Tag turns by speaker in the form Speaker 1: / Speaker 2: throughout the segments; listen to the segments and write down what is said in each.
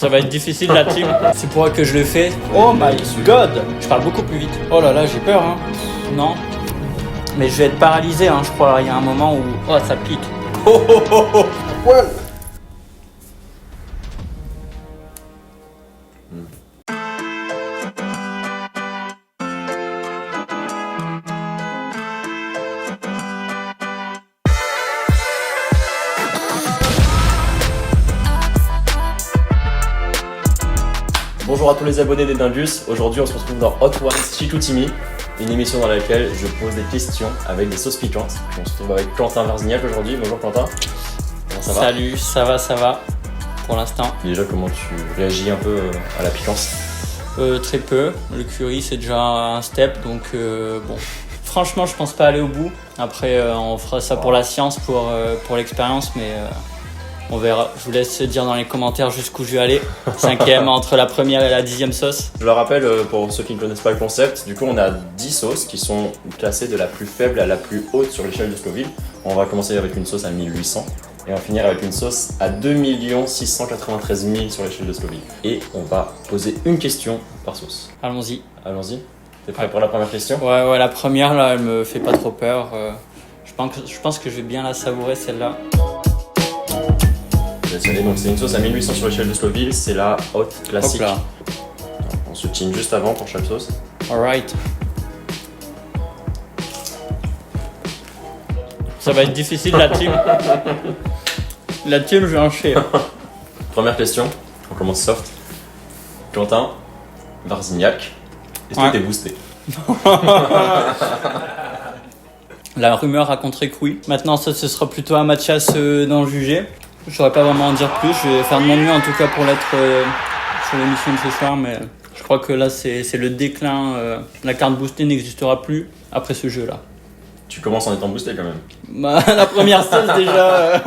Speaker 1: Ça va être difficile la team. C'est pour que je le fais. Oh my god. Je parle beaucoup plus vite. Oh là là, j'ai peur hein. Non. Mais je vais être paralysé hein, je crois. Il y a un moment où... Oh, ça pique. Oh oh oh oh.
Speaker 2: Poil.
Speaker 3: Bonjour à tous les abonnés des Dindus. Aujourd'hui, on se retrouve dans Hot Ones Chicoutimi, une émission dans laquelle je pose des questions avec des sauces piquantes. On se retrouve avec Quentin Verzignac aujourd'hui. Bonjour Quentin. Comment ça va?
Speaker 1: Salut, ça va pour l'instant.
Speaker 3: Déjà, comment tu réagis un peu à la piquance?
Speaker 1: Très peu. Le curry, c'est déjà un step, donc bon. Franchement, je pense pas aller au bout. Après, on fera ça pour la science, pour l'expérience, mais on verra. Je vous laisse dire dans les commentaires jusqu'où je vais aller. 5e entre la première et la 10e sauce.
Speaker 3: Je le rappelle pour ceux qui ne connaissent pas le concept, du coup on a 10 sauces qui sont classées de la plus faible à la plus haute sur l'échelle de Scoville. On va commencer avec une sauce à 1800 et on va finir avec une sauce à 2 693 000 sur l'échelle de Scoville. Et on va poser une question par sauce.
Speaker 1: Allons-y.
Speaker 3: Allons-y. T'es prêt pour la première question?
Speaker 1: Ouais, la première là, elle me fait pas trop peur. Je pense que je vais bien la savourer celle-là.
Speaker 3: Donc c'est une sauce à 1800 sur l'échelle de Scoville, c'est la haute classique.
Speaker 1: Hop là.
Speaker 3: On se tine juste avant pour chaque sauce.
Speaker 1: Alright. Ça va être difficile la team. La team, je vais en chier.
Speaker 3: Première question, on commence soft. Quentin Verzignac, est-ce que
Speaker 1: Ouais.
Speaker 3: t'es boosté?
Speaker 1: La rumeur raconterait que oui. Maintenant, ça, ce sera plutôt à Mathias d'en juger. Je saurais pas vraiment en dire plus. Je vais faire de mon mieux en tout cas pour l'être sur l'émission de ce soir, mais je crois que là, c'est le déclin. La carte boostée n'existera plus après ce jeu-là.
Speaker 3: Tu commences en étant boosté quand même.
Speaker 1: Bah, la première sauce déjà.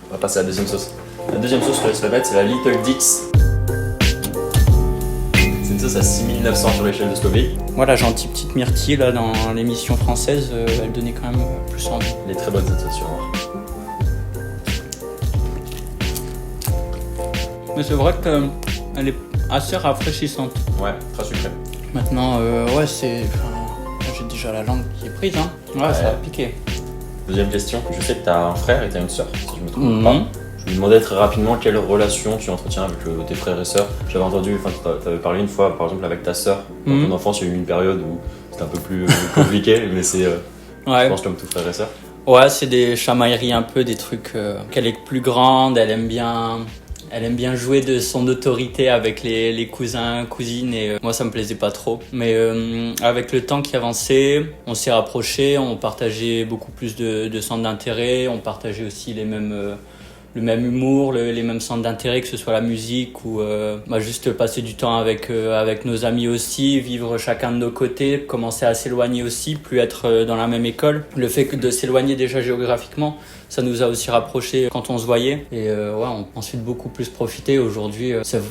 Speaker 3: On va passer à la deuxième sauce. La deuxième sauce, je te laisse la mettre, c'est la Little Dix. C'est une sauce à 6900 sur l'échelle de Scoville.
Speaker 1: Voilà, gentille petite myrtille là dans l'émission française, elle donnait quand même plus envie.
Speaker 3: Elle est très bonne cette sauce sur voir.
Speaker 1: Mais c'est vrai qu'elle est assez rafraîchissante.
Speaker 3: Ouais, très sucré.
Speaker 1: Maintenant, ouais, c'est. Enfin, j'ai déjà la langue qui est prise, hein. Ouais, ça va piquer.
Speaker 3: Deuxième question, je sais que t'as un frère et t'as une sœur, si je me trompe
Speaker 1: Mhm.
Speaker 3: pas. Je me demandais très rapidement quelle relation tu entretiens avec tes frères et sœurs. J'avais entendu, enfin, t'avais parlé une fois, par exemple, avec ta sœur. Dans
Speaker 1: Mhm.
Speaker 3: ton enfance, il y a eu une période où c'était un peu plus compliqué, mais c'est, je
Speaker 1: Ouais.
Speaker 3: pense, comme tout frère et sœur.
Speaker 1: Ouais, c'est des chamailleries un peu, des trucs qu'elle est plus grande, elle aime bien jouer de son autorité avec les cousins, cousines et moi ça me plaisait pas trop. Mais avec le temps qui avançait, on s'est rapprochés, on partageait beaucoup plus de centres d'intérêt, on partageait aussi le même humour, les mêmes centres d'intérêt, que ce soit la musique ou juste passer du temps avec nos amis aussi, vivre chacun de nos côtés, commencer à s'éloigner aussi, plus être dans la même école. Le fait de s'éloigner déjà géographiquement, ça nous a aussi rapprochés quand on se voyait et on a ensuite beaucoup plus profité. Aujourd'hui, c'est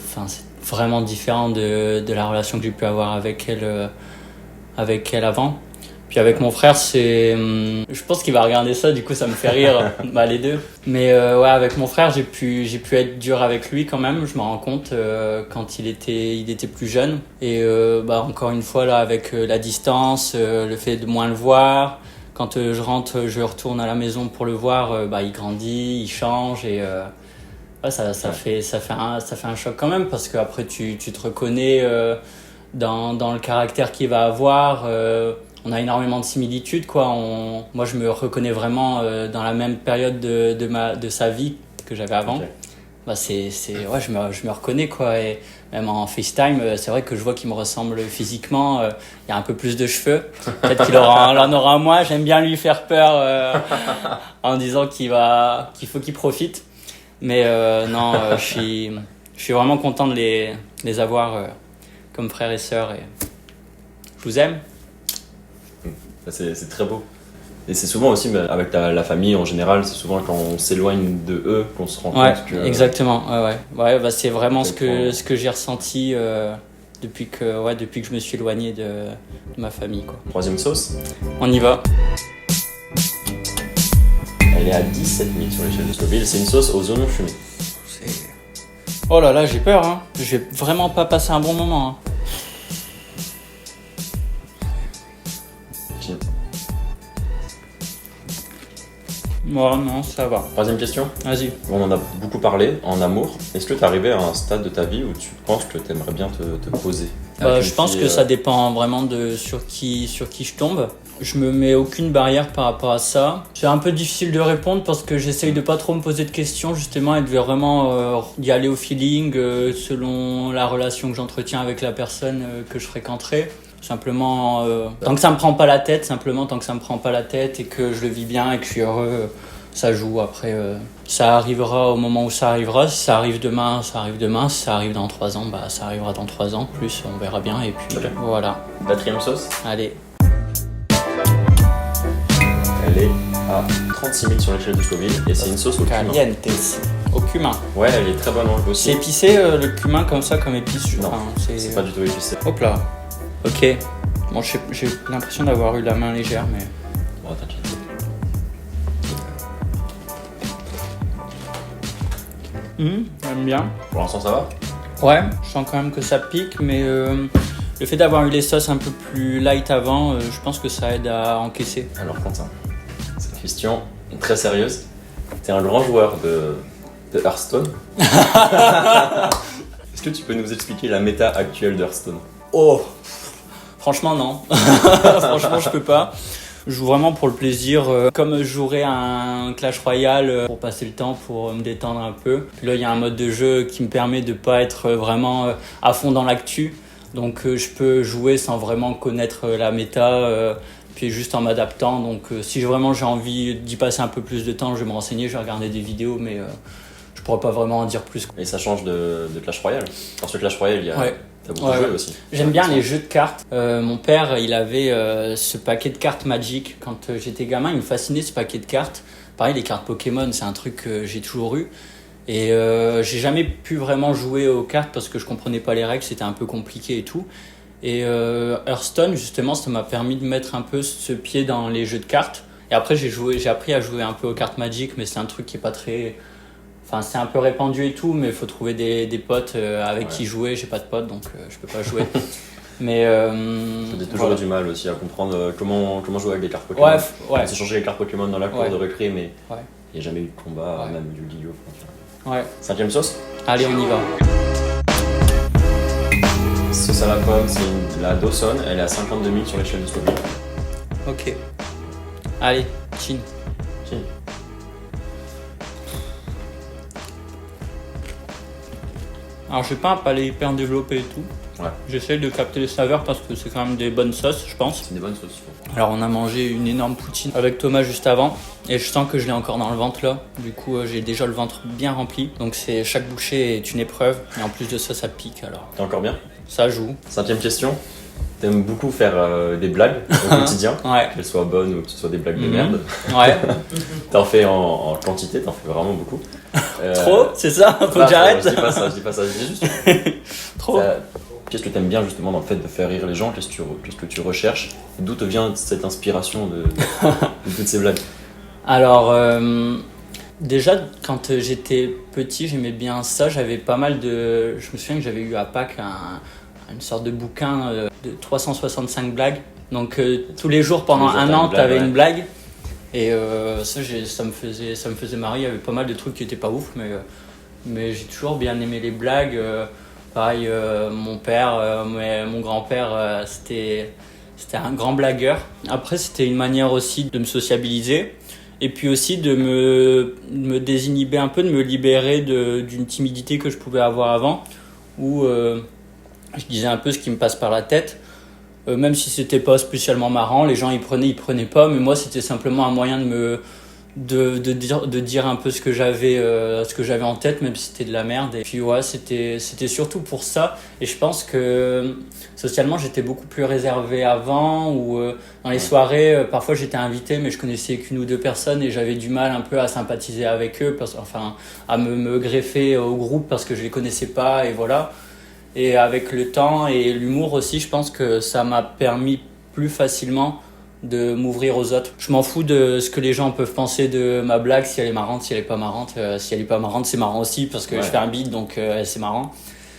Speaker 1: vraiment différent de la relation que j'ai pu avoir avec elle avant. Puis avec mon frère, je pense qu'il va regarder ça, du coup ça me fait rire, les deux. Mais ouais, avec mon frère, j'ai pu être dur avec lui quand même, je me rends compte, quand il était plus jeune. Et encore une fois, là, avec la distance, le fait de moins le voir, quand je rentre, je retourne à la maison pour le voir, il grandit, il change et ça fait un choc quand même, parce qu'après tu te reconnais dans le caractère qu'il va avoir. On a énormément de similitudes, quoi. Moi, je me reconnais vraiment dans la même période de sa vie que j'avais avant. Okay. Ouais, je me reconnais, quoi. Et même en FaceTime, c'est vrai que je vois qu'il me ressemble physiquement. Il y a un peu plus de cheveux. Peut-être qu'il en aura moins. J'aime bien lui faire peur en disant qu'il faut qu'il profite. Mais non, je suis vraiment content de les avoir comme frères et sœurs. Et je vous aime.
Speaker 3: C'est très beau. Et c'est souvent aussi, avec la famille en général, c'est souvent quand on s'éloigne de eux qu'on se rend compte que...
Speaker 1: Exactement. Ouais, c'est vraiment ce que j'ai ressenti depuis que je me suis éloigné de ma famille, quoi.
Speaker 3: Troisième sauce.
Speaker 1: On y va.
Speaker 3: Elle est à 17 000 sur l'échelle de Scoville. C'est une sauce aux oignons fumés.
Speaker 1: Oh là là, j'ai peur, hein. Je vais vraiment pas passer un bon moment. Hein. Oh non, ça va.
Speaker 3: Troisième question.
Speaker 1: Vas-y.
Speaker 3: On en a beaucoup parlé en amour. Est-ce que tu es arrivé à un stade de ta vie où tu penses que tu aimerais bien te poser
Speaker 1: Je pense que ça dépend vraiment de sur qui je tombe. Je me mets aucune barrière par rapport à ça. C'est un peu difficile de répondre parce que j'essaye de pas trop me poser de questions justement et de vraiment y aller au feeling selon la relation que j'entretiens avec la personne que je fréquenterai. Simplement, tant que ça me prend pas la tête, et que je le vis bien et que je suis heureux, ça joue. Après, ça arrivera au moment où ça arrivera. Si ça arrive demain, ça arrive demain. Si ça arrive dans 3 ans, ça arrivera dans 3 ans. Plus, on verra bien. Et puis, voilà.
Speaker 3: Quatrième sauce.
Speaker 1: Allez.
Speaker 3: Elle est à 36 000 sur l'échelle de Scoville et c'est une sauce au cumin.
Speaker 1: Caliente. Au cumin.
Speaker 3: Ouais, elle est très bonne aussi.
Speaker 1: C'est épicé le cumin comme ça, comme épice?
Speaker 3: Non, c'est pas du tout épicé.
Speaker 1: Hop là. Ok. Bon, j'ai l'impression d'avoir eu la main légère, mais...
Speaker 3: Bon, t'inquiète.
Speaker 1: J'aime bien.
Speaker 3: Pour l'instant, ça va?
Speaker 1: Ouais, je sens quand même que ça pique, mais le fait d'avoir eu les sauces un peu plus light avant, je pense que ça aide à encaisser.
Speaker 3: Alors, Quentin, c'est une question très sérieuse. T'es un grand joueur de Hearthstone. Est-ce que tu peux nous expliquer la méta actuelle de Hearthstone?
Speaker 1: Oh, franchement non. Franchement, je peux pas. Je joue vraiment pour le plaisir, comme je jouerais un Clash Royale pour passer le temps, pour me détendre un peu. Puis là, il y a un mode de jeu qui me permet de pas être vraiment à fond dans l'actu. Donc je peux jouer sans vraiment connaître la méta, puis juste en m'adaptant. Donc si vraiment j'ai envie d'y passer un peu plus de temps, je vais me renseigner, je vais regarder des vidéos, mais je pourrais pas vraiment en dire plus.
Speaker 3: Et ça change de Clash Royale? Parce que Clash Royale, il y a...
Speaker 1: Ouais.
Speaker 3: T'as beaucoup joué aussi.
Speaker 1: J'aime bien les jeux de cartes. Mon père, il avait ce paquet de cartes Magic. Quand j'étais gamin, il me fascinait ce paquet de cartes. Pareil, les cartes Pokémon, c'est un truc que j'ai toujours eu. Et j'ai jamais pu vraiment jouer aux cartes parce que je comprenais pas les règles, c'était un peu compliqué et tout. Et Hearthstone, justement, ça m'a permis de mettre un peu ce pied dans les jeux de cartes. Et après, j'ai appris à jouer un peu aux cartes Magic, mais c'est un truc qui est pas très... Enfin, c'est un peu répandu et tout, mais il faut trouver des potes avec qui jouer. J'ai pas de potes, donc je peux pas jouer. Mais
Speaker 3: j'ai toujours du mal aussi à comprendre comment jouer avec des cartes Pokémon.
Speaker 1: Ouais.
Speaker 3: On s'est changé les cartes Pokémon dans la cour de récré, mais il
Speaker 1: n'y
Speaker 3: a jamais eu de combat, même du Yu-Gi-Oh!
Speaker 1: Ouais.
Speaker 3: 5e sauce.
Speaker 1: Allez, on y va.
Speaker 3: Sauce à la pomme, c'est la Dawson. Elle est à 52 000 sur l'échelle de Scoville.
Speaker 1: Ok. Allez, chin. Alors, je n'ai pas un palais hyper développé et tout.
Speaker 3: Ouais.
Speaker 1: J'essaye de capter les saveurs parce que c'est quand même des bonnes sauces, je pense.
Speaker 3: C'est des bonnes sauces.
Speaker 1: Alors, on a mangé une énorme poutine avec Thomas juste avant. Et je sens que je l'ai encore dans le ventre là. Du coup, j'ai déjà le ventre bien rempli. Donc, chaque bouchée est une épreuve. Et en plus de ça, ça pique alors.
Speaker 3: T'es encore bien?
Speaker 1: Ça joue.
Speaker 3: 5e question. T'aimes beaucoup faire des blagues au quotidien,
Speaker 1: ouais.
Speaker 3: Qu'elles soient bonnes ou que ce soit des blagues de merde.
Speaker 1: Ouais.
Speaker 3: T'en fais en quantité, t'en fais vraiment beaucoup.
Speaker 1: Trop, c'est ça? Faut que j'arrête?
Speaker 3: Je dis pas ça, je dis juste.
Speaker 1: Trop.
Speaker 3: Qu'est-ce que t'aimes bien justement dans le fait de faire rire les gens? Qu'est-ce que tu recherches? D'où te vient cette inspiration de toutes ces blagues?
Speaker 1: Alors, déjà, quand j'étais petit, j'aimais bien ça. J'avais pas mal de... Je me souviens que j'avais eu à Pâques une sorte de bouquin de 365 blagues. Donc tous les jours pendant un an, tu avais une blague. Et ça me faisait marrer. Il y avait pas mal de trucs qui étaient pas ouf, mais j'ai toujours bien aimé les blagues. Pareil, mon père, mon grand-père, c'était un grand blagueur. Après, c'était une manière aussi de me sociabiliser. Et puis aussi de me désinhiber un peu, de me libérer d'une timidité que je pouvais avoir avant. Où je disais un peu ce qui me passe par la tête, même si c'était pas spécialement marrant, les gens ils prenaient pas, mais moi c'était simplement un moyen de dire un peu ce que j'avais en tête, même si c'était de la merde. Et puis ouais, c'était surtout pour ça. Et je pense que socialement j'étais beaucoup plus réservé avant, ou dans les soirées parfois j'étais invité mais je connaissais qu'une ou deux personnes et j'avais du mal un peu à sympathiser avec eux, à me greffer au groupe parce que je les connaissais pas, et voilà. Et avec le temps et l'humour aussi, je pense que ça m'a permis plus facilement de m'ouvrir aux autres. Je m'en fous de ce que les gens peuvent penser de ma blague, si elle est marrante, si elle est pas marrante. Si elle est pas marrante, c'est marrant aussi parce que je fais un beat, donc c'est marrant.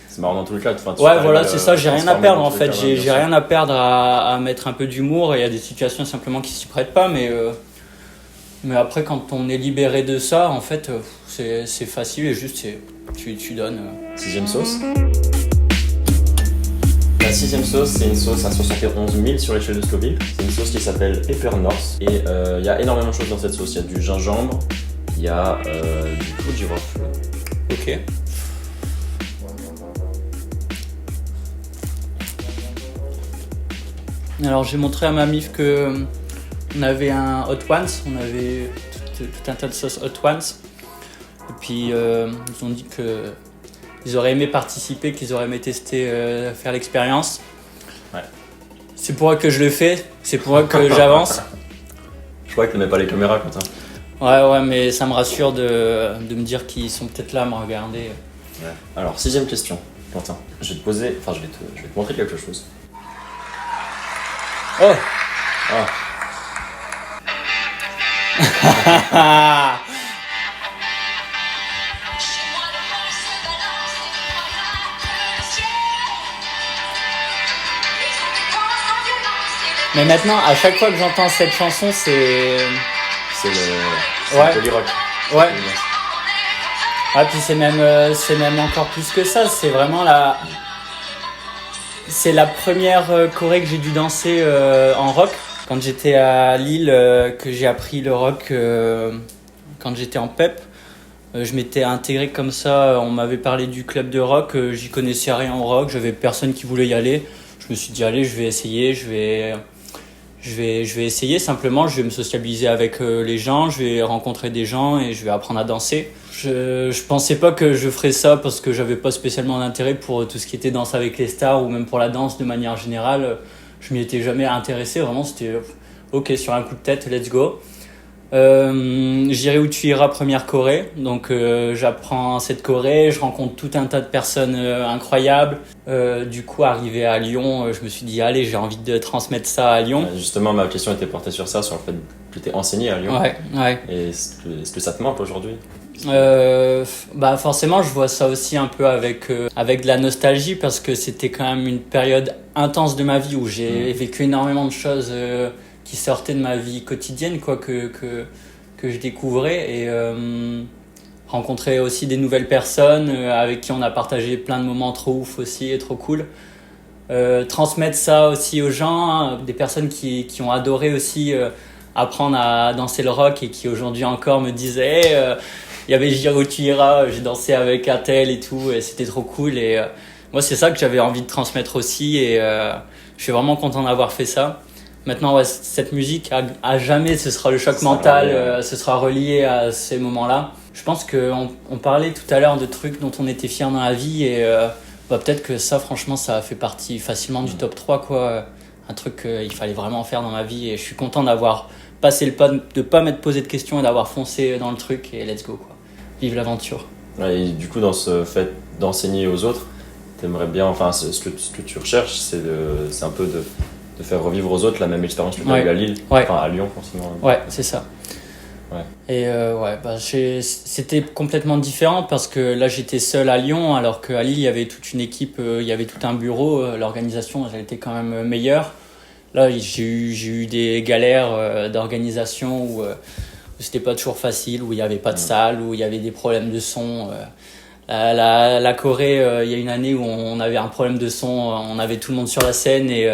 Speaker 3: C'est marrant dans tous les cas. Enfin,
Speaker 1: ouais, voilà, c'est ça. J'ai rien à perdre en fait. J'ai rien à perdre à mettre un peu d'humour. Il y a des situations simplement qui s'y prêtent pas, mais après, quand on est libéré de ça, en fait, c'est facile et juste tu donnes.
Speaker 3: 6e sauce. La 6e sauce, c'est une sauce à 71 000 sur l'échelle de Scoville. C'est une sauce qui s'appelle Pepper North. Et il y a énormément de choses dans cette sauce. Il y a du gingembre, il y a du clou de girofle.
Speaker 1: Ok. Alors j'ai montré à ma mif que on avait un Hot Ones, on avait tout un tas de sauces Hot Ones. Et puis ils ont dit que ils auraient aimé participer, qu'ils auraient aimé tester, faire l'expérience.
Speaker 3: Ouais.
Speaker 1: C'est pour ça que je le fais, c'est pour ça que j'avance.
Speaker 3: Je crois que tu n'aimais pas les caméras, Quentin.
Speaker 1: Ouais, mais ça me rassure de me dire qu'ils sont peut-être là à me regarder.
Speaker 3: Ouais. Alors, 6e question, Quentin. Je vais te montrer quelque chose.
Speaker 1: Oh
Speaker 3: Ah.
Speaker 1: Mais maintenant, à chaque fois que j'entends cette chanson, c'est
Speaker 3: le polyrock.
Speaker 1: Ouais. Ah, puis c'est même encore plus que ça. C'est vraiment c'est la première choré que j'ai dû danser en rock. Quand j'étais à Lille, que j'ai appris le rock quand j'étais en PEP. Je m'étais intégré comme ça, on m'avait parlé du club de rock, j'y connaissais rien en rock, j'avais personne qui voulait y aller. Je me suis dit allez, je vais essayer, je vais essayer simplement, je vais me sociabiliser avec les gens, je vais rencontrer des gens et je vais apprendre à danser. Je pensais pas que je ferais ça parce que j'avais pas spécialement d'intérêt pour tout ce qui était danse avec les stars ou même pour la danse de manière générale. Je m'y étais jamais intéressé, vraiment c'était ok sur un coup de tête, let's go. J'irai où tu iras première choré, donc j'apprends cette choré, je rencontre tout un tas de personnes incroyables. Du coup, arrivé à Lyon, je me suis dit allez, j'ai envie de transmettre ça à Lyon.
Speaker 3: Justement, ma question était portée sur ça, sur le fait que tu t'es enseigné à Lyon.
Speaker 1: Ouais.
Speaker 3: Et est-ce que ça te manque aujourd'hui ?
Speaker 1: Bah forcément, je vois ça aussi un peu avec de la nostalgie parce que c'était quand même une période intense de ma vie où j'ai vécu énormément de choses qui sortaient de ma vie quotidienne, quoi, que je découvrais et rencontrer aussi des nouvelles personnes avec qui on a partagé plein de moments trop ouf aussi et trop cool. Transmettre ça aussi aux gens, hein, des personnes qui ont adoré aussi apprendre à danser le rock et qui aujourd'hui encore me disaient il y avait J'irai où tu iras, j'ai dansé avec un tel et tout et c'était trop cool et moi c'est ça que j'avais envie de transmettre aussi et je suis vraiment content d'avoir fait ça. Maintenant, ouais, cette musique, à jamais, ce sera le choc mental, ce sera relié à ces moments-là. Je pense qu'on parlait tout à l'heure de trucs dont on était fiers dans la vie et peut-être que ça, franchement, ça fait partie facilement du top 3, quoi. Un truc qu'il fallait vraiment faire dans ma vie et je suis content d'avoir passé le pas, de pas m'être posé de questions et d'avoir foncé dans le truc et let's go, quoi. Vive l'aventure.
Speaker 3: Ouais, et du coup, dans ce fait d'enseigner aux autres, t'aimerais bien, enfin, ce que tu recherches, c'est un peu de faire revivre aux autres la même expérience que tu as eu à Lille, enfin à Lyon forcément.
Speaker 1: Ouais, c'est ça.
Speaker 3: Ouais.
Speaker 1: Et c'était complètement différent parce que là j'étais seul à Lyon alors qu'à Lille il y avait toute une équipe, il y avait tout un bureau, l'organisation elle était quand même meilleure. Là j'ai eu des galères d'organisation où c'était pas toujours facile, où il y avait pas de salle, où il y avait des problèmes de son. La Corée, il y a une année où on avait un problème de son, on avait tout le monde sur la scène et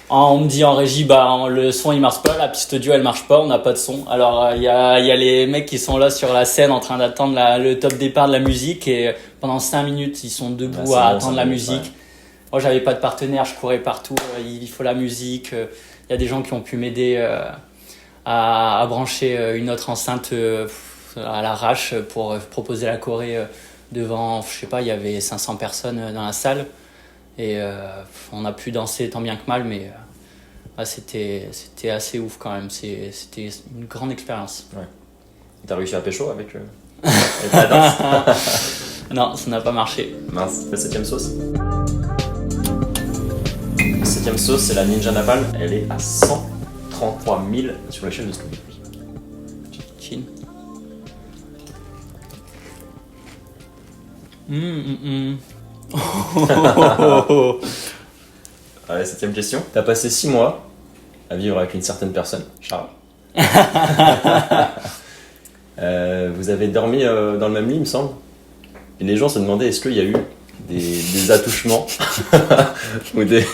Speaker 1: on me dit en régie, le son il marche pas, la piste audio elle marche pas, on n'a pas de son. Alors il y a les mecs qui sont là sur la scène en train d'attendre le top départ de la musique et pendant 5 minutes ils sont debout à attendre la musique. Ouais. Moi j'avais pas de partenaire, je courais partout, il faut la musique. Il y a des gens qui ont pu m'aider à brancher une autre enceinte à l'arrache pour proposer la choré devant, je sais pas, il y avait 500 personnes dans la salle. Et on a pu danser tant bien que mal, mais c'était assez ouf quand même. C'était une grande expérience.
Speaker 3: Ouais. T'as réussi à pécho avec la danse?
Speaker 1: Non, ça n'a pas marché.
Speaker 3: Mince. La 7e sauce. La 7e sauce, c'est la Ninja Napalm. Elle est à 130 33 000 sur l'échelle de Scoville.
Speaker 1: Chin.
Speaker 3: Allez, 7ème question. T'as passé 6 mois à vivre avec une certaine personne, Charles. Vous avez dormi dans le même lit, il me semble. Et les gens se demandaient est-ce qu'il y a eu des attouchements ou des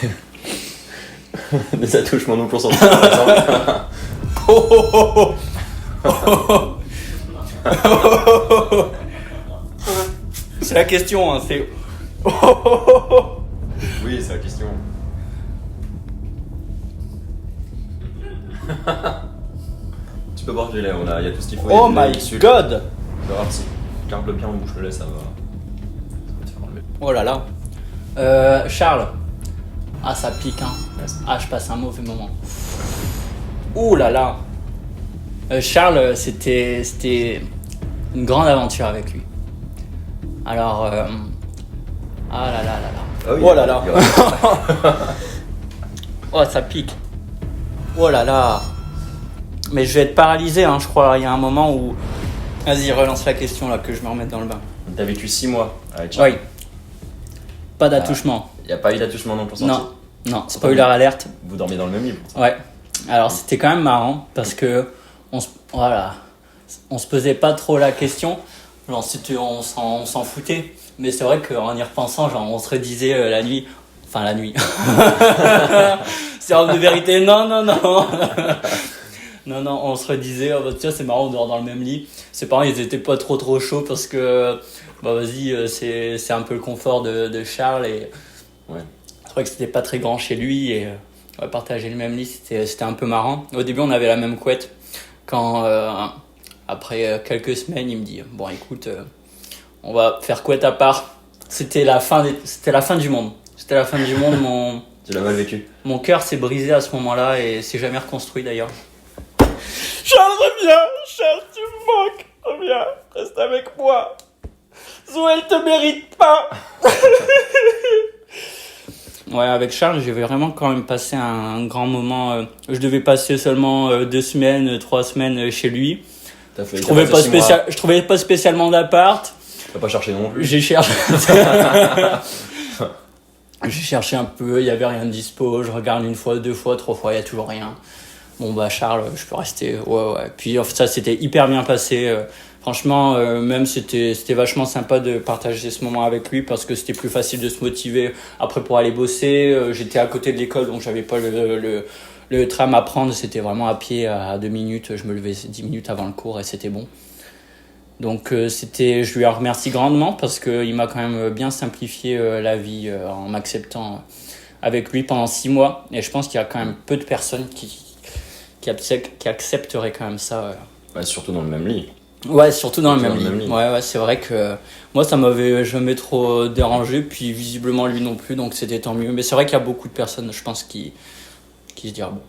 Speaker 3: attouchements non consentis, par exemple.
Speaker 1: C'est la question, hein, c'est.
Speaker 3: Oui, c'est la question. Tu peux boire du lait, il y a tout ce qu'il faut.
Speaker 1: Oh
Speaker 3: Il y a du lait,
Speaker 1: my
Speaker 3: du sucre.
Speaker 1: god!
Speaker 3: Tu vas voir si tu gardes bien en bouche le lait, ça va te faire enlever.
Speaker 1: Oh là là. Charles. Ah, ça pique, hein.
Speaker 3: Ouais, c'est-
Speaker 1: Ah, je passe un mauvais moment. Ouh là là. Charles, c'était une grande aventure avec lui. Alors, ah là là là là.
Speaker 3: Ah oui,
Speaker 1: Oh là là.
Speaker 3: il y aura-
Speaker 1: Oh, ça pique. Oh là là. Mais je vais être paralysé, hein, je crois. Il y a un moment où. Vas-y, relance la question là, que je me remette dans le bain.
Speaker 3: T'as vécu 6 mois avec Charles.
Speaker 1: Oui. Pas d'attouchement.
Speaker 3: Il n'y a pas eu d'attouchement non consenti.
Speaker 1: Non, spoiler alerte.
Speaker 3: Vous dormiez dans le même lit.
Speaker 1: Ouais. Alors c'était quand même marrant parce que on se posait pas trop la question. Genre, on s'en foutait. Mais c'est vrai qu'en y repensant, genre, on se redisait la nuit. Enfin, la nuit. C'est en vérité, non. Non, on se redisait, oh, bah, tiens, c'est marrant, on dort dans le même lit. Ses parents, ils étaient pas trop chauds parce que, bah vas-y, c'est un peu le confort de Charles. Et
Speaker 3: Ouais.
Speaker 1: c'est vrai que c'était pas très grand chez lui et ouais, partager le même lit, c'était un peu marrant. Au début, on avait la même couette. Quand, après quelques semaines, il me dit, bon, écoute, on va faire couette à part. C'était la fin du monde. C'était la fin du monde.
Speaker 3: Tu l'as mal vécu.
Speaker 1: Mon cœur s'est brisé à ce moment-là et s'est jamais reconstruit d'ailleurs. Charles, reviens! Charles, tu me manques! Reviens! Reste avec moi! Zoé, elle te mérite pas! Ouais, avec Charles, j'ai vraiment quand même passé un grand moment. Je devais passer seulement 2 semaines, 3 semaines chez lui. Je trouvais pas spécialement d'appart.
Speaker 3: T'as pas cherché non plus.
Speaker 1: J'ai cherché. J'ai cherché un peu, il y avait rien de dispo. Je regarde 1 fois, 2 fois, 3 fois, il y a toujours rien. Bon bah Charles, je peux rester. Ouais. Puis en fait, ça s'était hyper bien passé. Franchement, même c'était vachement sympa de partager ce moment avec lui parce que c'était plus facile de se motiver après pour aller bosser. J'étais à côté de l'école donc j'avais pas le tram à prendre. C'était vraiment à pied à 2 minutes. Je me levais 10 minutes avant le cours et c'était bon. Donc je lui en remercie grandement parce qu'il m'a quand même bien simplifié la vie en m'acceptant avec lui pendant 6 mois. Et je pense qu'il y a quand même peu de personnes qui accepteraient quand même ça.
Speaker 3: Ouais, surtout dans le même lit.
Speaker 1: Ouais, surtout dans le même
Speaker 3: Dans le
Speaker 1: lit.
Speaker 3: même lit.
Speaker 1: Ouais, c'est vrai que moi ça m'avait jamais trop dérangé, puis visiblement lui non plus, donc c'était tant mieux. Mais c'est vrai qu'il y a beaucoup de personnes, je pense, qui se disent bon,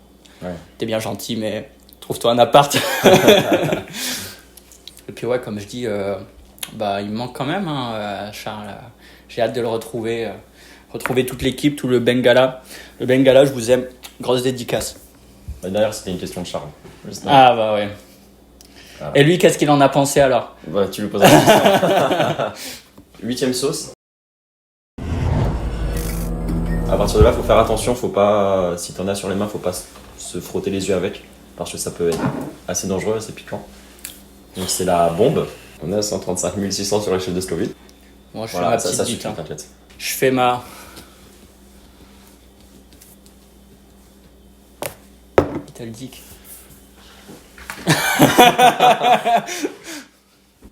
Speaker 3: Ouais.
Speaker 1: t'es bien gentil, mais trouve-toi un appart. Et puis ouais, comme je dis, bah il me manque quand même, hein, Charles. J'ai hâte de le retrouver, retrouver toute l'équipe, tout le Bengala. Le Bengala, je vous aime. Grosse dédicace.
Speaker 3: D'ailleurs, c'était une question de Charles. Juste
Speaker 1: Ah bah ouais.
Speaker 3: Ah.
Speaker 1: Et lui, qu'est-ce qu'il en a pensé alors?
Speaker 3: Bah, tu lui poses la question. 8ème sauce. À partir de là, faut faire attention. Faut pas, si t'en as sur les mains, faut pas se frotter les yeux avec, parce que ça peut être assez dangereux, assez piquant. Donc c'est la bombe. On est à 135 600 sur l'échelle de Scoville.
Speaker 1: Moi, je
Speaker 3: Voilà,
Speaker 1: fais ma
Speaker 3: ça
Speaker 1: petite
Speaker 3: suffit,
Speaker 1: bite, hein.
Speaker 3: t'inquiète.
Speaker 1: Je fais ma... Little Dick.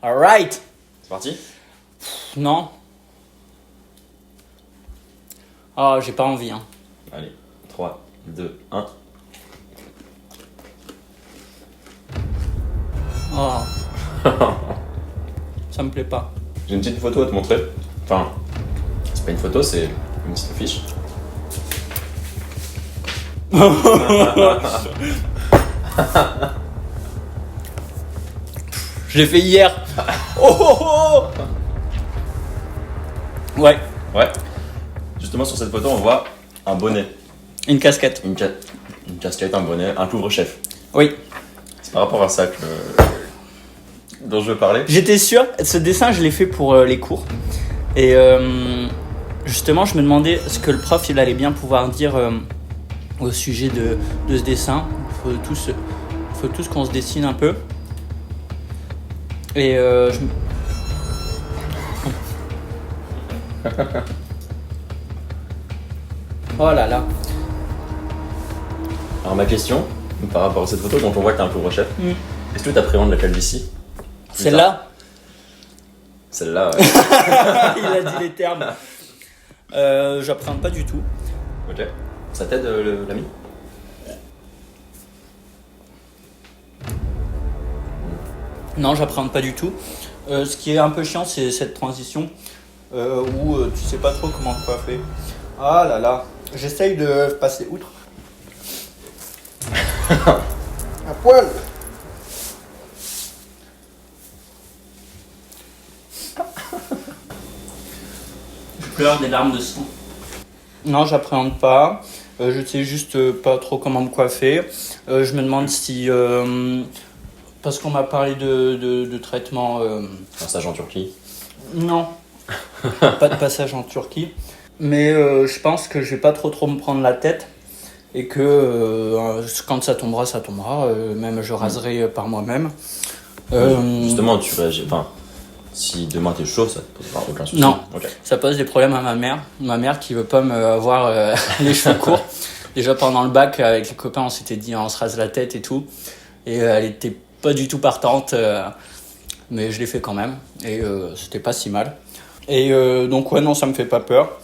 Speaker 1: Alright.
Speaker 3: C'est parti.
Speaker 1: Non. Oh, j'ai pas envie, hein.
Speaker 3: Allez, 3, 2, 1.
Speaker 1: Oh. Ça me plaît pas.
Speaker 3: J'ai une petite photo à te montrer. Enfin, c'est pas une photo, c'est une petite fiche.
Speaker 1: Je l'ai fait hier. Oh. Ouais,
Speaker 3: Ouais. Justement, sur cette photo, on voit un bonnet.
Speaker 1: une casquette.
Speaker 3: Une casquette, un bonnet, un couvre-chef.
Speaker 1: Oui.
Speaker 3: C'est par rapport à ça dont je veux parler.
Speaker 1: J'étais sûr, ce dessin, je l'ai fait pour les cours. Et justement, je me demandais ce que le prof il allait bien pouvoir dire au sujet de ce dessin. Il faut tous qu'on se dessine un peu. Et oh là là.
Speaker 3: Alors ma question, par rapport à cette photo, donc on voit que t'as un couvre-chef. Est-ce que tu appréhendes la calvitie?
Speaker 1: Celle-là.
Speaker 3: Celle-là, ouais.
Speaker 1: Il a dit les termes. J'appréhende pas du tout.
Speaker 3: Ok. Ça t'aide l'ami?
Speaker 1: Non, j'appréhende pas du tout. Ce qui est un peu chiant, c'est cette transition où tu sais pas trop comment coiffer. Ah là là. J'essaye de passer outre. À poil. Je pleure des larmes de sang. Non, j'appréhende pas. Je sais juste pas trop comment me coiffer. Je me demande si... parce qu'on m'a parlé de traitement...
Speaker 3: Passage en Turquie.
Speaker 1: Non, pas de passage en Turquie. Mais je pense que je vais pas trop me prendre la tête. Et que quand ça tombera, ça tombera. Même je raserai par moi-même.
Speaker 3: Justement, tu réagis. Enfin, si demain t'es chaud, ça te posera aucun souci.
Speaker 1: Non,
Speaker 3: okay.
Speaker 1: Ça pose des problèmes à ma mère. Ma mère qui veut pas me avoir les cheveux courts. Déjà pendant le bac, avec les copains, on s'était dit on se rase la tête et tout. Et elle était pas du tout partante. Mais je l'ai fait quand même. Et c'était pas si mal. Et donc ouais, non, ça me fait pas peur.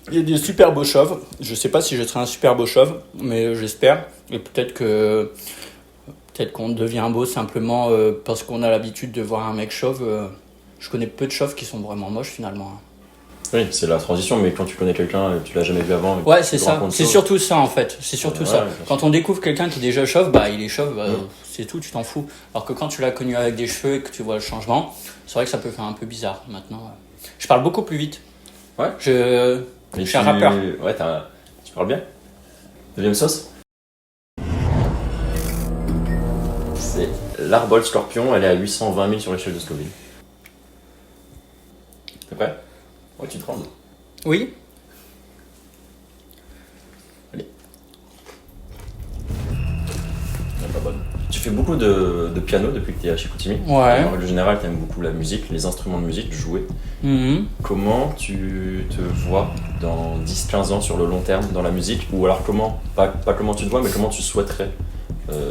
Speaker 1: Il y a des super beaux chauves. Je sais pas si je serai un super beau chauve, mais j'espère. Et peut-être qu'on devient beau simplement parce qu'on a l'habitude de voir un mec chauve. Je connais peu de chauves qui sont vraiment moches finalement.
Speaker 3: Oui, c'est la transition, mais quand tu connais quelqu'un et que tu l'as jamais vu avant...
Speaker 1: Ouais, c'est ça. C'est surtout ça en fait. C'est surtout ça. Quand on découvre quelqu'un qui est déjà chauve, bah il est chauve, c'est tout, tu t'en fous. Alors que quand tu l'as connu avec des cheveux et que tu vois le changement, c'est vrai que ça peut faire un peu bizarre maintenant. Je parle beaucoup plus vite.
Speaker 3: Ouais.
Speaker 1: Je suis un rappeur.
Speaker 3: Ouais, tu parles bien. Deuxième sauce. C'est l'Arbol Scorpion, elle est à 820 000 sur l'échelle de Scoville. T'es prêt? Ouais, tu trembles.
Speaker 1: Oui.
Speaker 3: Allez. Elle est pas bonne. Tu fais beaucoup de piano depuis que tu es à Chicoutimi.
Speaker 1: Ouais.
Speaker 3: En règle générale, tu aimes beaucoup la musique, les instruments de musique, jouer. Comment tu te vois dans 10-15 ans sur le long terme dans la musique? Ou alors pas comment tu te vois, mais comment tu souhaiterais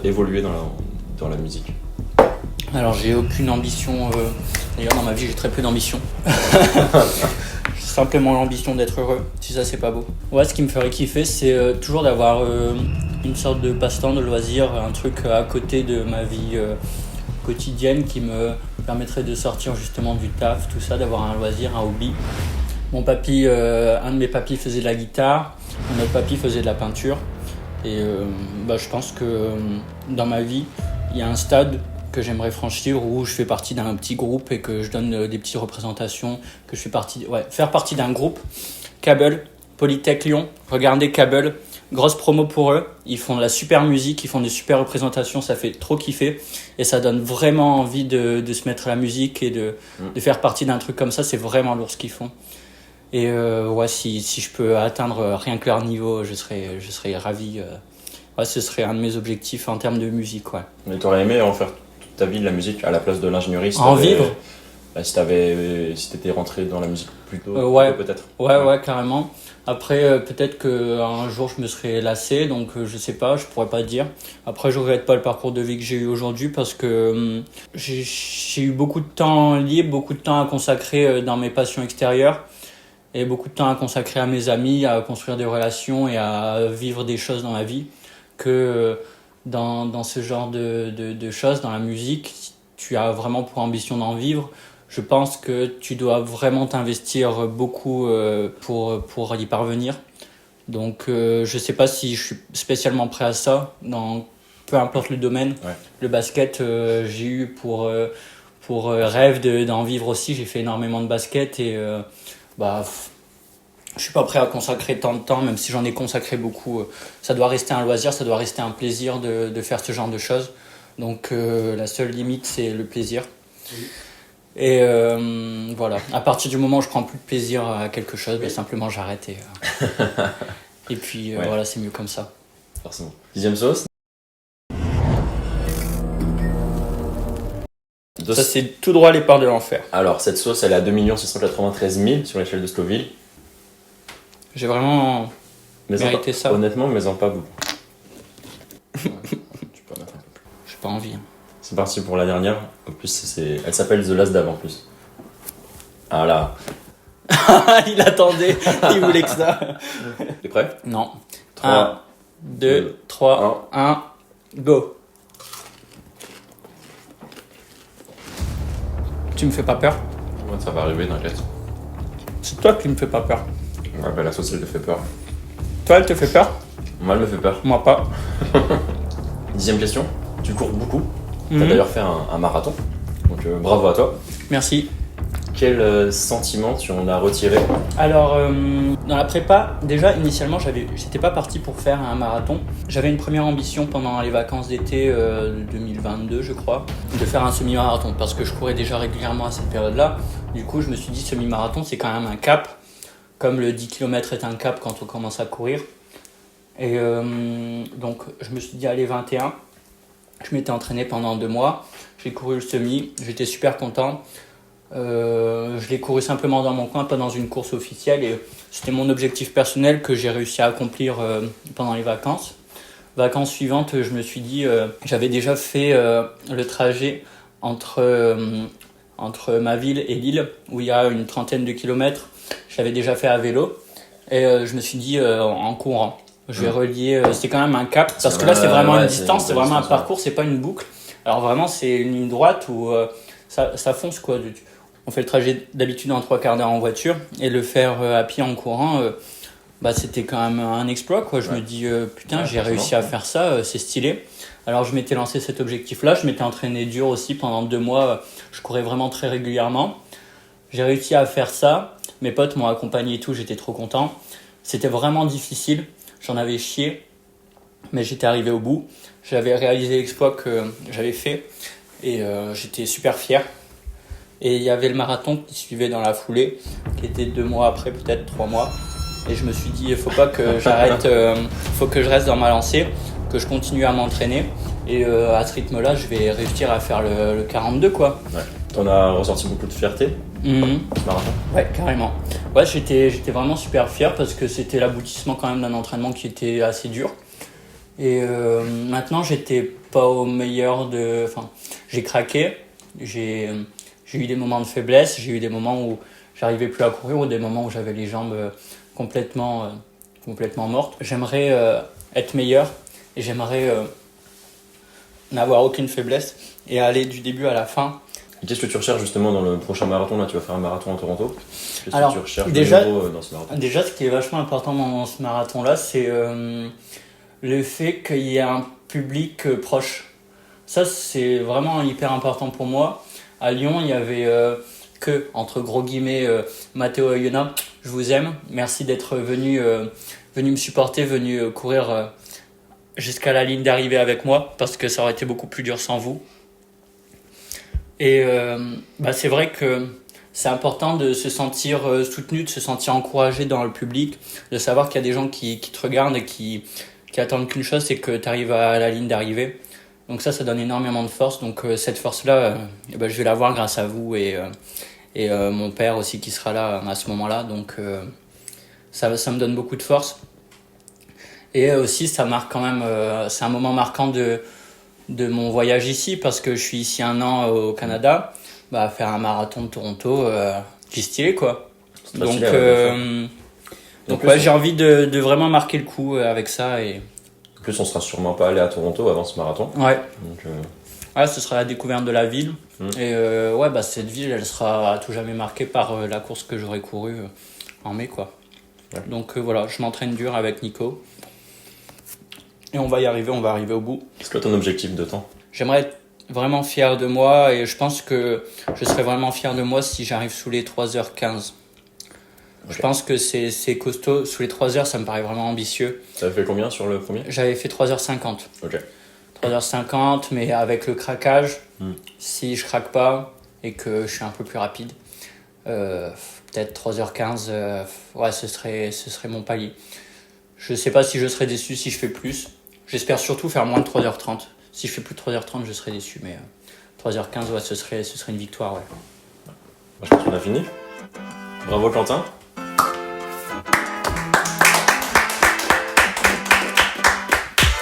Speaker 3: évoluer dans la musique?
Speaker 1: Alors j'ai aucune ambition. D'ailleurs dans ma vie j'ai très peu d'ambition. J'ai simplement l'ambition d'être heureux. Si ça c'est pas beau. Ouais, ce qui me ferait kiffer c'est toujours d'avoir une sorte de passe-temps, de loisir, un truc à côté de ma vie quotidienne qui me permettrait de sortir justement du taf, tout ça, d'avoir un loisir, un hobby. Mon papy, un de mes papys faisait de la guitare, un autre papy faisait de la peinture. Et je pense que dans ma vie, il y a un stade que j'aimerais franchir où je fais partie d'un petit groupe et que je donne des petites représentations, que je fais faire partie d'un groupe. Cable, Polytech Lyon, regardez Cable, grosse promo pour eux, ils font de la super musique, ils font des super représentations, ça fait trop kiffer et ça donne vraiment envie de se mettre à la musique et de faire partie d'un truc comme ça, c'est vraiment lourd ce qu'ils font. Et si je peux atteindre rien que leur niveau, je serais ravi. Ce serait un de mes objectifs en termes de musique. Ouais.
Speaker 3: Mais t'aurais aimé en faire toute ta vie de la musique à la place de l'ingénierie
Speaker 1: vivre
Speaker 3: si t'étais rentré dans la musique plus tôt, peut-être.
Speaker 1: Ouais, carrément. Après, peut-être qu'un jour je me serais lassé, donc je sais pas, je pourrais pas dire. Après, je regrette pas le parcours de vie que j'ai eu aujourd'hui parce que j'ai eu beaucoup de temps libre, beaucoup de temps à consacrer dans mes passions extérieures. Et beaucoup de temps à consacrer à mes amis, à construire des relations et à vivre des choses dans la vie. Que dans ce genre de choses, dans la musique, si tu as vraiment pour ambition d'en vivre, je pense que tu dois vraiment t'investir beaucoup pour y parvenir. Donc je sais pas si je suis spécialement prêt à ça, peu importe le domaine. Ouais. Le basket, j'ai eu pour rêve d'en vivre aussi, j'ai fait énormément de basket et je suis pas prêt à consacrer tant de temps, même si j'en ai consacré beaucoup. Ça doit rester un loisir, ça doit rester un plaisir de faire ce genre de choses. Donc la seule limite, c'est le plaisir. Oui. Et voilà, à partir du moment où je prends plus de plaisir à quelque chose, oui. Simplement j'arrête et puis voilà, c'est mieux comme ça.
Speaker 3: Forcément. 10e sauce.
Speaker 1: Ça, c'est tout droit les portes de l'enfer.
Speaker 3: Alors, cette sauce, elle est à 2 693 000 sur l'échelle de Scoville.
Speaker 1: J'ai vraiment mérité ça.
Speaker 3: Honnêtement, mais en pas beaucoup. Tu peux en mettre un peu plus.
Speaker 1: J'ai pas envie.
Speaker 3: C'est parti pour la dernière. En plus, elle s'appelle The Last Dab en plus. Ah là.
Speaker 1: Il attendait, il voulait que ça.
Speaker 3: T'es prêt?
Speaker 1: Non. 1, 2, 3, 1, go. Tu me fais pas peur?
Speaker 3: Ouais, ça va arriver, t'inquiète.
Speaker 1: C'est toi qui me fais pas peur.
Speaker 3: Ouais, bah la sauce, elle te fait peur.
Speaker 1: Toi, elle te fait peur?
Speaker 3: Moi, elle me fait peur.
Speaker 1: Moi, pas.
Speaker 3: 10e question. Tu cours beaucoup. T'as d'ailleurs fait un marathon. Donc, bravo à toi.
Speaker 1: Merci.
Speaker 3: Quel sentiment tu en as retiré?
Speaker 1: Alors, dans la prépa, déjà, initialement, j'étais pas parti pour faire un marathon. J'avais une première ambition pendant les vacances d'été 2022, je crois, de faire un semi-marathon parce que je courais déjà régulièrement à cette période-là. Du coup, je me suis dit, semi-marathon, c'est quand même un cap, comme le 10 km est un cap quand on commence à courir. Et donc, je me suis dit, allez, 21. Je m'étais entraîné pendant 2 mois. J'ai couru le semi, j'étais super content. Je l'ai couru simplement dans mon coin, pas dans une course officielle, et c'était mon objectif personnel que j'ai réussi à accomplir pendant les vacances. Vacances suivantes, je me suis dit, j'avais déjà fait le trajet entre ma ville et Lille, où il y a une 30aine de kilomètres. Je l'avais déjà fait à vélo, et je me suis dit en courant. Je vais relier, c'est quand même un cap, parce que là c'est vraiment une distance, c'est vraiment un parcours, c'est pas une boucle. Alors vraiment c'est une ligne droite où ça fonce quoi. On fait le trajet d'habitude en 3 quarts d'heure en voiture, et le faire à pied en courant, c'était quand même un exploit quoi. Je me dis putain, j'ai réussi à faire ça, c'est stylé. Alors je m'étais lancé cet objectif-là, je m'étais entraîné dur aussi pendant 2 mois, je courais vraiment très régulièrement. J'ai réussi à faire ça, mes potes m'ont accompagné et tout, j'étais trop content. C'était vraiment difficile, j'en avais chié, mais j'étais arrivé au bout. J'avais réalisé l'exploit que j'avais fait et j'étais super fier. Et il y avait le marathon qui suivait dans la foulée, qui était 2 mois après, peut-être 3 mois. Et je me suis dit, il faut pas que j'arrête, faut que je reste dans ma lancée, que je continue à m'entraîner. Et à ce rythme-là, je vais réussir à faire le 42 quoi.
Speaker 3: Ouais. T'en as ressorti beaucoup de fierté ce marathon? Ouais,
Speaker 1: carrément. Ouais, j'étais vraiment super fier parce que c'était l'aboutissement quand même d'un entraînement qui était assez dur. Et maintenant, j'étais pas au meilleur Enfin, j'ai craqué, j'ai eu des moments de faiblesse, j'ai eu des moments où j'arrivais plus à courir ou des moments où j'avais les jambes complètement mortes. J'aimerais être meilleur et j'aimerais n'avoir aucune faiblesse et aller du début à la fin.
Speaker 3: Et qu'est-ce que tu recherches justement dans le prochain marathon? Là, tu vas faire un marathon à Toronto. Qu'est-ce que tu recherches dans ce marathon?
Speaker 1: Déjà, ce qui est vachement important dans ce marathon-là, c'est le fait qu'il y ait un public proche. Ça, c'est vraiment hyper important pour moi. À Lyon, il y avait entre gros guillemets, Matteo et Yona, je vous aime. Merci d'être venu me supporter, venu courir jusqu'à la ligne d'arrivée avec moi, parce que ça aurait été beaucoup plus dur sans vous. Et c'est vrai que c'est important de se sentir soutenu, de se sentir encouragé dans le public, de savoir qu'il y a des gens qui te regardent et qui attendent qu'une chose, c'est que tu arrives à la ligne d'arrivée. Donc ça donne énormément de force. Donc cette force-là, je vais l'avoir grâce à vous et mon père aussi qui sera là à ce moment-là. Donc ça me donne beaucoup de force. Et aussi, ça marque quand même, c'est un moment marquant de mon voyage ici, parce que je suis ici 1 an au Canada. Faire un marathon de Toronto, c'est stylé quoi. Donc j'ai envie de vraiment marquer le coup avec ça. Et
Speaker 3: en plus, on sera sûrement pas allé à Toronto avant ce marathon.
Speaker 1: Ouais. Donc, ce sera la découverte de la ville. Et cette ville, elle sera à tout jamais marquée par la course que j'aurai courue en mai quoi. Ouais. Donc voilà, je m'entraîne dur avec Nico. Et on va y arriver, on va arriver au bout.
Speaker 3: C'est quoi ton objectif de temps?
Speaker 1: J'aimerais être vraiment fier de moi, et je pense que je serais vraiment fier de moi si j'arrive sous les 3h15. Je pense que c'est costaud. Sous les 3 heures, ça me paraît vraiment ambitieux.
Speaker 3: Ça fait combien sur le premier?
Speaker 1: J'avais fait 3h50.
Speaker 3: Ok.
Speaker 1: 3h50, mais avec le craquage, si je craque pas et que je suis un peu plus rapide, peut-être 3h15, ouais, ce serait mon palier. Je sais pas si je serais déçu si je fais plus. J'espère surtout faire moins de 3h30. Si je fais plus de 3h30, je serais déçu, mais 3h15, ouais, ce serait une victoire, ouais.
Speaker 3: Je pense qu'on a fini. Bravo Quentin.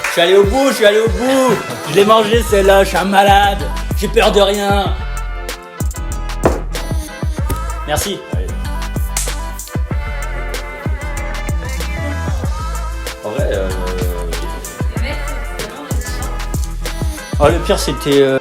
Speaker 1: Je suis allé au bout. Je l'ai mangé celle-là, je suis un malade. J'ai peur de rien. Merci.
Speaker 3: Allez. En vrai,
Speaker 1: Oh, le pire, c'était